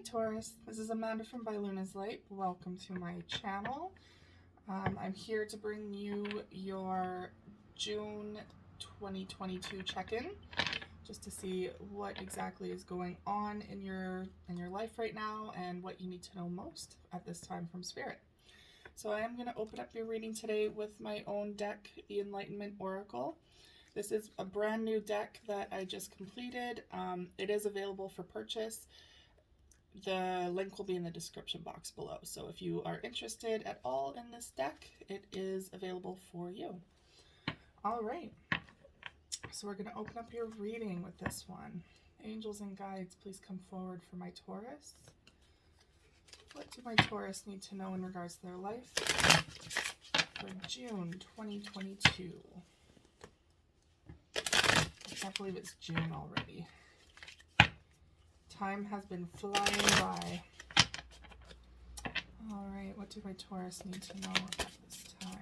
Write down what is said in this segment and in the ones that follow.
Taurus, this is Amanda from By Luna's Light. Welcome to my channel. I'm here to bring you your June 2022 check-in, just to see what exactly is going on in your life right now and what you need to know most at this time from Spirit. So I am going to open up your reading today with my own deck, the Enlightenment Oracle. This is a brand new deck that I just completed. It is available for purchase. The link will be in the description box below. So if you are interested at all in this deck, it is available for you. All right. So we're going to open up your reading with this one. Angels and guides, please come forward for my Taurus. What do my Taurus need to know in regards to their life for June 2022? I can't believe it's June already. Time has been flying by. All right, what do my Taurus need to know at this time?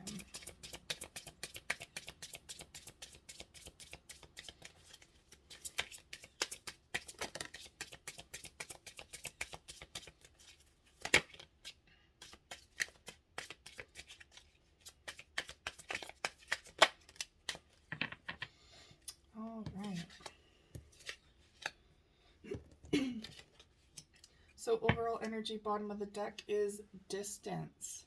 All right. So overall energy, bottom of the deck is distance.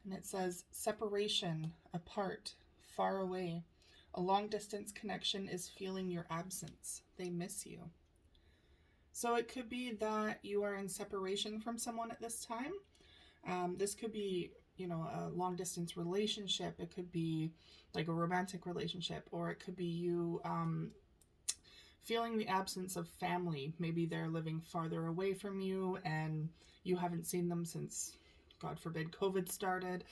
And it says separation, apart, far away. A long distance connection is feeling your absence. They miss you. So it could be that you are in separation from someone at this time. This could be, a long distance relationship. It could be like a romantic relationship, or it could be you feeling the absence of family. Maybe they're living farther away from you and you haven't seen them since, God forbid, COVID started,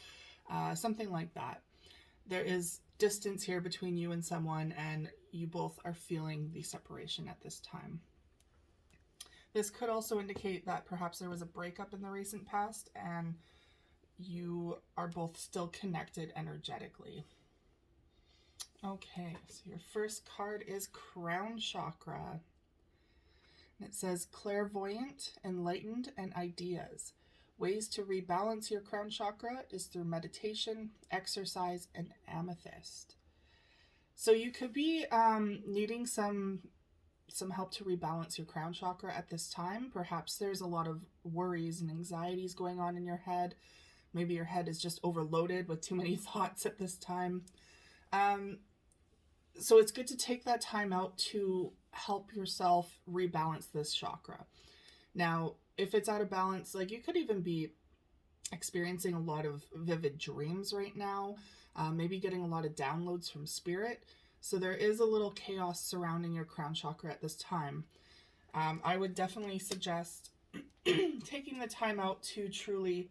something like that. There is distance here between you and someone, and you both are feeling the separation at this time. This could also indicate that perhaps there was a breakup in the recent past and you are both still connected energetically. Okay, so your first card is Crown Chakra. And it says clairvoyant, enlightened, and ideas. Ways to rebalance your crown chakra is through meditation, exercise, and amethyst. So you could be needing some help to rebalance your crown chakra at this time. Perhaps there's a lot of worries and anxieties going on in your head. Maybe your head is just overloaded with too many thoughts at this time. So it's good to take that time out to help yourself rebalance this chakra. Now, if it's out of balance, like you could even be experiencing a lot of vivid dreams right now, maybe getting a lot of downloads from spirit. So there is a little chaos surrounding your crown chakra at this time. I would definitely suggest taking the time out to truly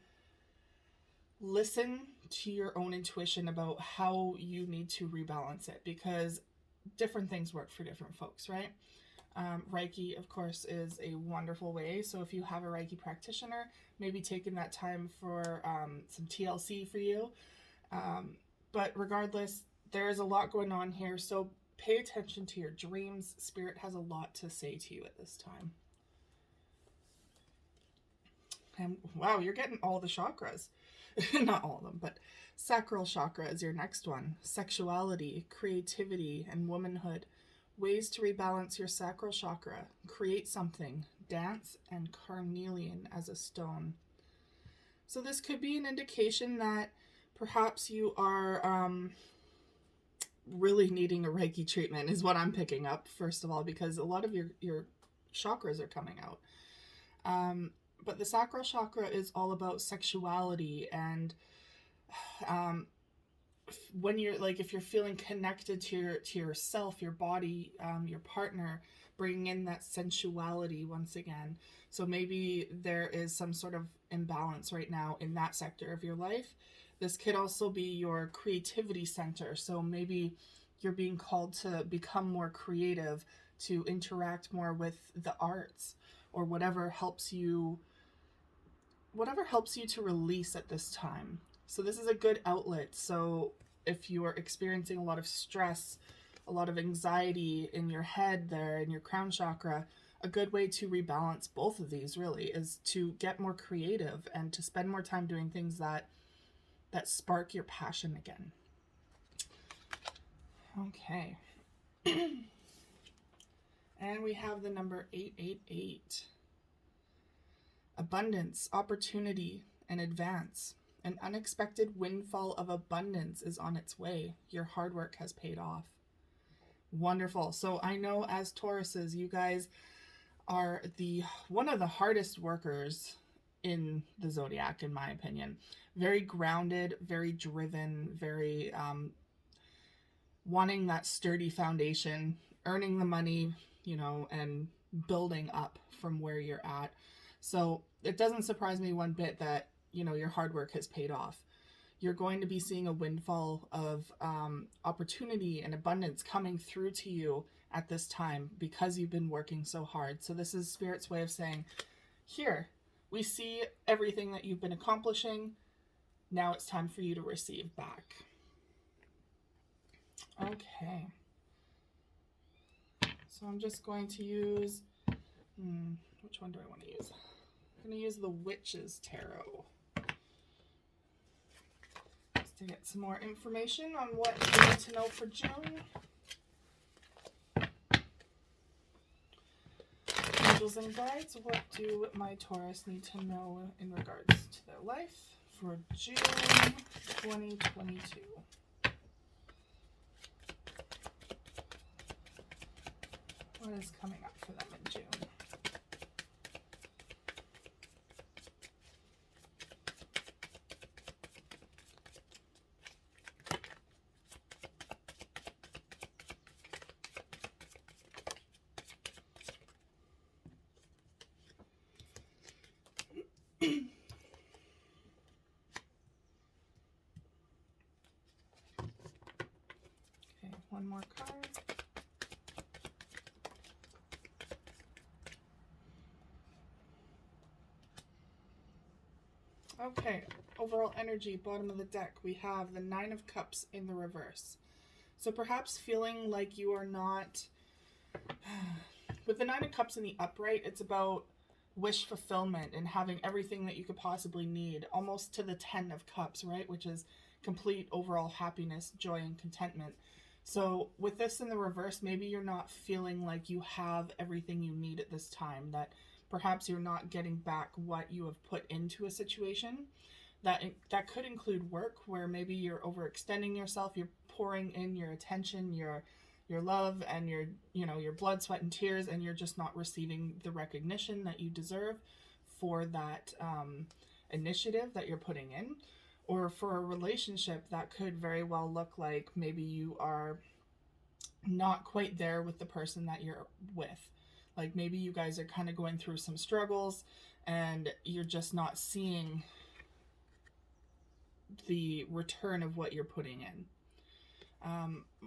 listen to your own intuition about how you need to rebalance it, because different things work for different folks, right? Reiki, of course, is a wonderful way. So if you have a Reiki practitioner, maybe taking that time for some TLC for you. But regardless, there is a lot going on here. So pay attention to your dreams. Spirit has a lot to say to you at this time. And wow, you're getting all the chakras. Not all of them, but sacral chakra is your next one. Sexuality, creativity, and womanhood. Ways to rebalance your sacral chakra. Create something. Dance, and carnelian as a stone. So this could be an indication that perhaps you are really needing a Reiki treatment, is what I'm picking up, first of all, because a lot of your chakras are coming out. But the sacral chakra is all about sexuality, and when you're if you're feeling connected to yourself, your body, your partner, bringing in that sensuality once again. So maybe there is some sort of imbalance right now in that sector of your life. This could also be your creativity center. So maybe you're being called to become more creative, to interact more with the arts, or whatever helps you to release at this time. So this is a good outlet. So if you are experiencing a lot of stress, a lot of anxiety in your head there, in your crown chakra, a good way to rebalance both of these really is to get more creative and to spend more time doing things that spark your passion again. Okay. And we have the number 888. Abundance, opportunity, and advance. An unexpected windfall of abundance is on its way. Your hard work has paid off. Wonderful. So I know as Tauruses, you guys are one of the hardest workers in the zodiac, in my opinion. Very grounded, very driven, very wanting that sturdy foundation, earning the money, and building up from where you're at. So it doesn't surprise me one bit that, your hard work has paid off. You're going to be seeing a windfall of opportunity and abundance coming through to you at this time because you've been working so hard. So this is Spirit's way of saying, here, we see everything that you've been accomplishing. Now it's time for you to receive back. Okay. So I'm just going to use, which one do I want to use? I'm going to use the Witch's Tarot. Just to get some more information on what you need to know for June. Angels and guides, what do my Taurus need to know in regards to their life for June 2022? What is coming up for them in June? Okay, one more card. Okay, overall energy, bottom of the deck, we have the Nine of Cups in the reverse. So perhaps feeling like you are not... With the Nine of Cups in the upright, it's about wish fulfillment and having everything that you could possibly need, almost to the 10 of Cups, right? Which is complete overall happiness, joy, and contentment. So with this in the reverse, maybe you're not feeling like you have everything you need at this time, that perhaps you're not getting back what you have put into a situation. That could include work, where maybe you're overextending yourself, you're pouring in your attention, your love, and your blood, sweat, and tears, and you're just not receiving the recognition that you deserve for that initiative that you're putting in. Or for a relationship, that could very well look like maybe you are not quite there with the person that you're with. Like maybe you guys are kind of going through some struggles and you're just not seeing the return of what you're putting in.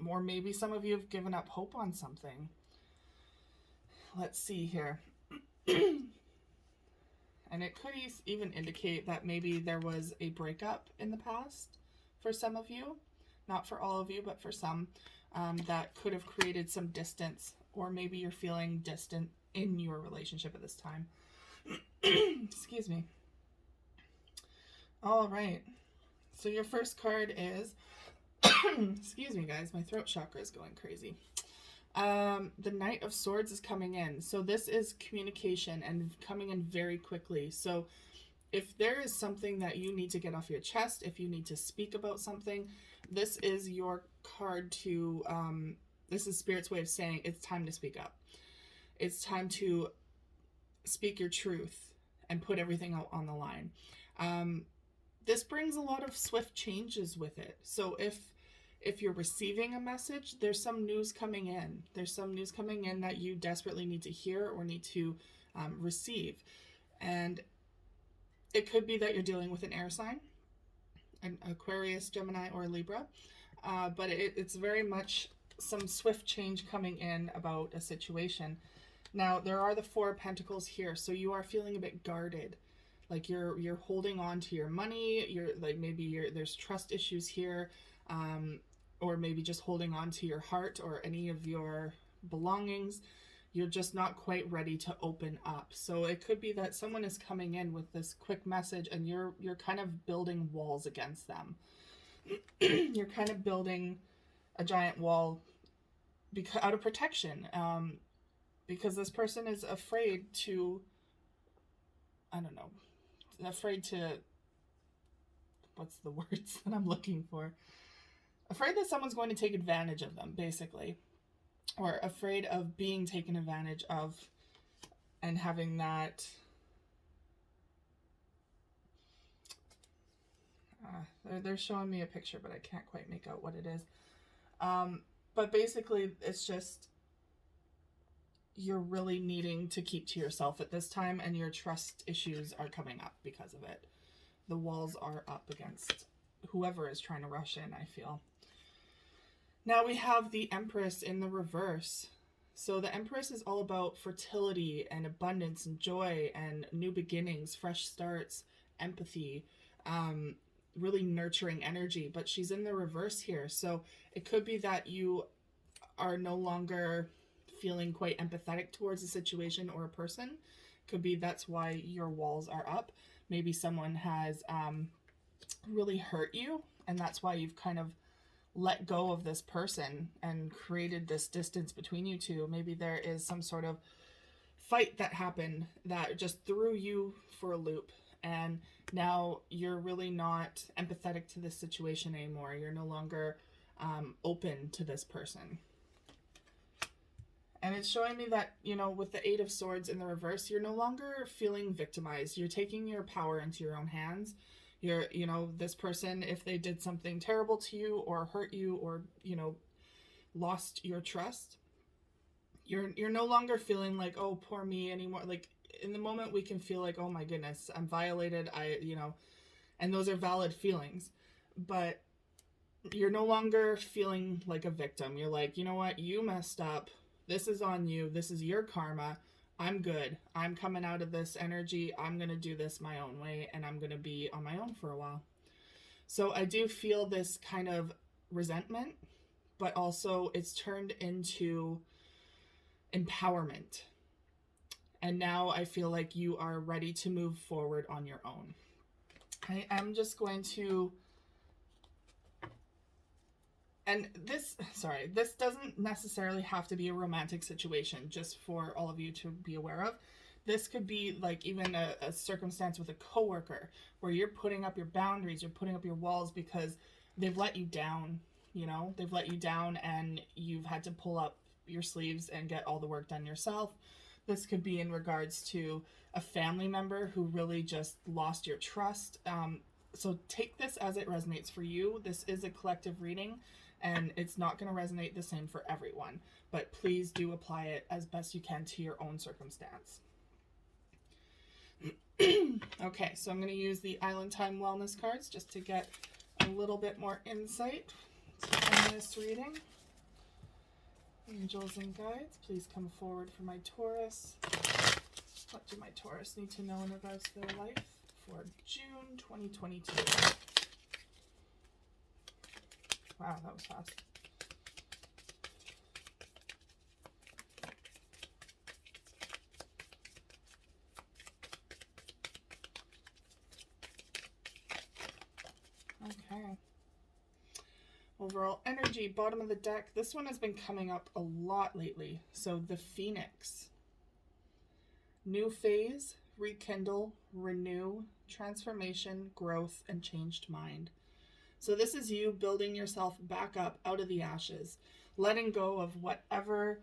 Or maybe some of you have given up hope on something. Let's see here. And it could even indicate that maybe there was a breakup in the past for some of you. Not for all of you, but for some. That could have created some distance, or maybe you're feeling distant in your relationship at this time. Excuse me. All right. So your first card is, excuse me guys, my throat chakra is going crazy. The Knight of Swords is coming in. So this is communication and coming in very quickly. So if there is something that you need to get off your chest, if you need to speak about something, this is your card to, this is Spirit's way of saying it's time to speak up. It's time to speak your truth and put everything out on the line. This brings a lot of swift changes with it. So if you're receiving a message, there's some news coming in. There's some news coming in that you desperately need to hear or need to receive. And it could be that you're dealing with an air sign, an Aquarius, Gemini, or Libra. But it's very much some swift change coming in about a situation. Now, there are the Four of Pentacles here, so you are feeling a bit guarded. Like you're holding on to your money. You're like there's trust issues here, or maybe just holding on to your heart or any of your belongings. you're just not quite ready to open up. So it could be that someone is coming in with this quick message and you're kind of building walls against them. You're kind of building a giant wall because out of protection, because this person is afraid to, I don't know, afraid to, what's the words that I'm looking for? Afraid that someone's going to take advantage of them, basically. Or afraid of being taken advantage of and having that they're showing me a picture, but I can't quite make out what it is. But basically, it's just you're really needing to keep to yourself at this time, and your trust issues are coming up because of it. The walls are up against whoever is trying to rush in, I feel. Now we have the Empress in the reverse. So the Empress is all about fertility and abundance and joy and new beginnings, fresh starts, empathy, really nurturing energy. But she's in the reverse here. So it could be that you are no longer feeling quite empathetic towards a situation or a person. Could be that's why your walls are up. Maybe someone has really hurt you, and that's why you've kind of let go of this person and created this distance between you two. Maybe there is some sort of fight that happened that just threw you for a loop, and now you're really not empathetic to this situation anymore. You're no longer open to this person. And it's showing me that, you know, with the Eight of Swords in the reverse, you're no longer feeling victimized. You're taking your power into your own hands. You're, you know, this person, if they did something terrible to you or hurt you or, you know, lost your trust, you're no longer feeling like, oh, poor me anymore. Like, in the moment we can feel like, oh my goodness, I'm violated. And those are valid feelings, but you're no longer feeling like a victim. You're like, you know what? You messed up. This is on you. This is your karma. I'm good. I'm coming out of this energy. I'm going to do this my own way, and I'm going to be on my own for a while. So I do feel this kind of resentment, but also it's turned into empowerment. And now I feel like you are ready to move forward on your own. I am just going to... And this doesn't necessarily have to be a romantic situation, just for all of you to be aware of. This could be like even a circumstance with a coworker where you're putting up your boundaries, you're putting up your walls because they've let you down, you know? They've let you down and you've had to pull up your sleeves and get all the work done yourself. This could be in regards to a family member who really just lost your trust. So take this as it resonates for you. This is a collective reading, and it's not going to resonate the same for everyone, but please do apply it as best you can to your own circumstance. Okay, so I'm going to use the Island Time Wellness cards just to get a little bit more insight on this reading. Angels and guides, please come forward for my Taurus. What do my Taurus need to know in regards to their life for June 2022? Wow, that was fast. Okay. Overall energy, bottom of the deck. This one has been coming up a lot lately. So the Phoenix. New phase, rekindle, renew, transformation, growth, and changed mind. So this is you building yourself back up out of the ashes, letting go of whatever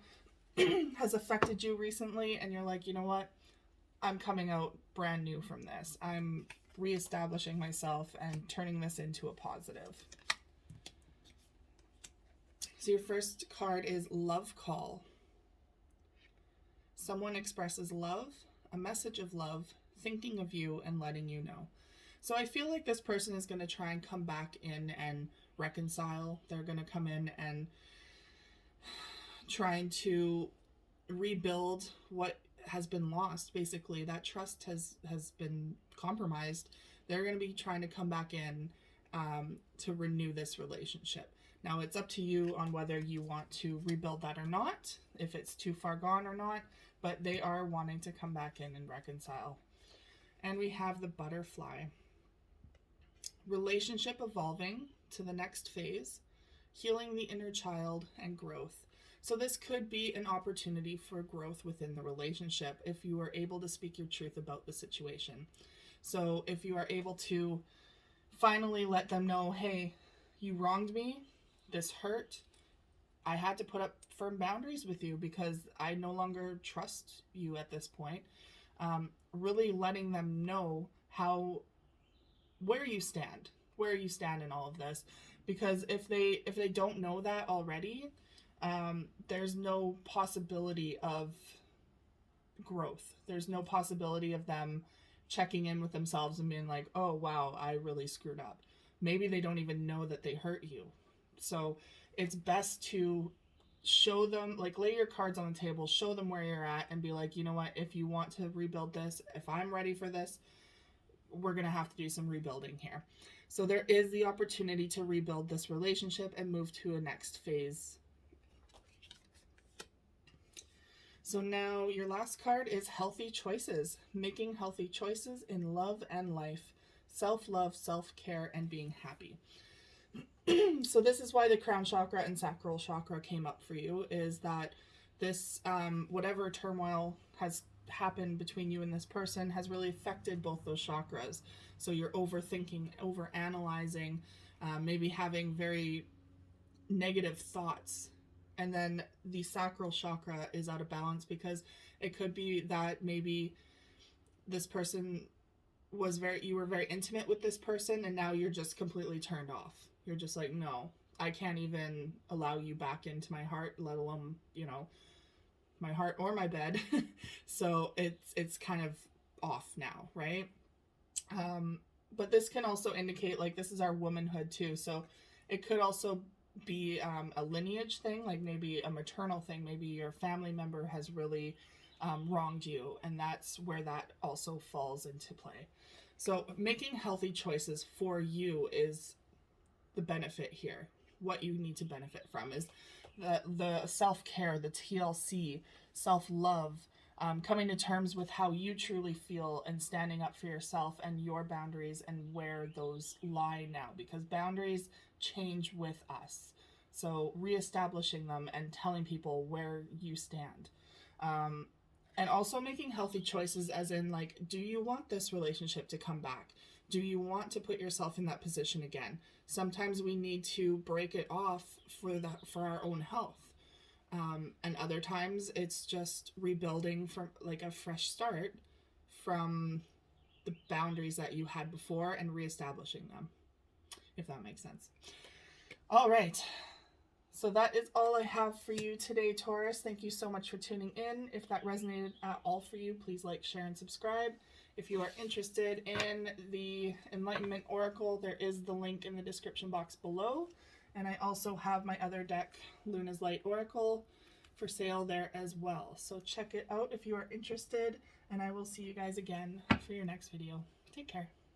has affected you recently, and you're like, you know what? I'm coming out brand new from this. I'm reestablishing myself and turning this into a positive. So your first card is Love Call. Someone expresses love, a message of love, thinking of you, and letting you know. So I feel like this person is going to try and come back in and reconcile. They're going to come in and trying to rebuild what has been lost. Basically, that trust has been compromised. They're going to be trying to come back in to renew this relationship. Now it's up to you on whether you want to rebuild that or not, if it's too far gone or not, but they are wanting to come back in and reconcile. And we have the butterfly. Relationship evolving to the next phase, healing the inner child, and growth. So this could be an opportunity for growth within the relationship if you are able to speak your truth about the situation. So if you are able to finally let them know, hey, you wronged me, this hurt, I had to put up firm boundaries with you because I no longer trust you at this point. Really letting them know where you stand in all of this, because if they don't know that already, there's no possibility of growth. There's no possibility of them checking in with themselves and being like, oh wow, I really screwed up. Maybe they don't even know that they hurt you. So it's best to show them, like, lay your cards on the table, show them where you're at, and be like, you know what, if you want to rebuild this, if I'm ready for this, we're going to have to do some rebuilding here. So there is the opportunity to rebuild this relationship and move to a next phase. So now your last card is healthy choices, making healthy choices in love and life, self-love, self-care, and being happy. So this is why the crown chakra and sacral chakra came up for you, is that this, whatever turmoil has happened between you and this person has really affected both those chakras. So you're overthinking, overanalyzing, maybe having very negative thoughts. And then the sacral chakra is out of balance because it could be that maybe this person you were very intimate with this person, and now you're just completely turned off. You're just like, no, I can't even allow you back into my heart, let alone, my heart or my bed. So it's kind of off now, right? But this can also indicate, like, this is our womanhood too. So it could also be a lineage thing, like maybe a maternal thing. Maybe your family member has really wronged you, and that's where that also falls into play. So making healthy choices for you is the benefit here. What you need to benefit from is the self-care, the TLC, self-love, coming to terms with how you truly feel and standing up for yourself and your boundaries and where those lie now, because boundaries change with us. So reestablishing them and telling people where you stand. And also making healthy choices, as in, like, do you want this relationship to come back? Do you want to put yourself in that position again? Sometimes we need to break it off for our own health. And other times it's just rebuilding from, like, a fresh start from the boundaries that you had before and reestablishing them, if that makes sense. All right. So that is all I have for you today, Taurus. Thank you so much for tuning in. If that resonated at all for you, please like, share, and subscribe. If you are interested in the Enlightenment Oracle, there is the link in the description box below. And I also have my other deck, Luna's Light Oracle, for sale there as well. So check it out if you are interested, and I will see you guys again for your next video. Take care.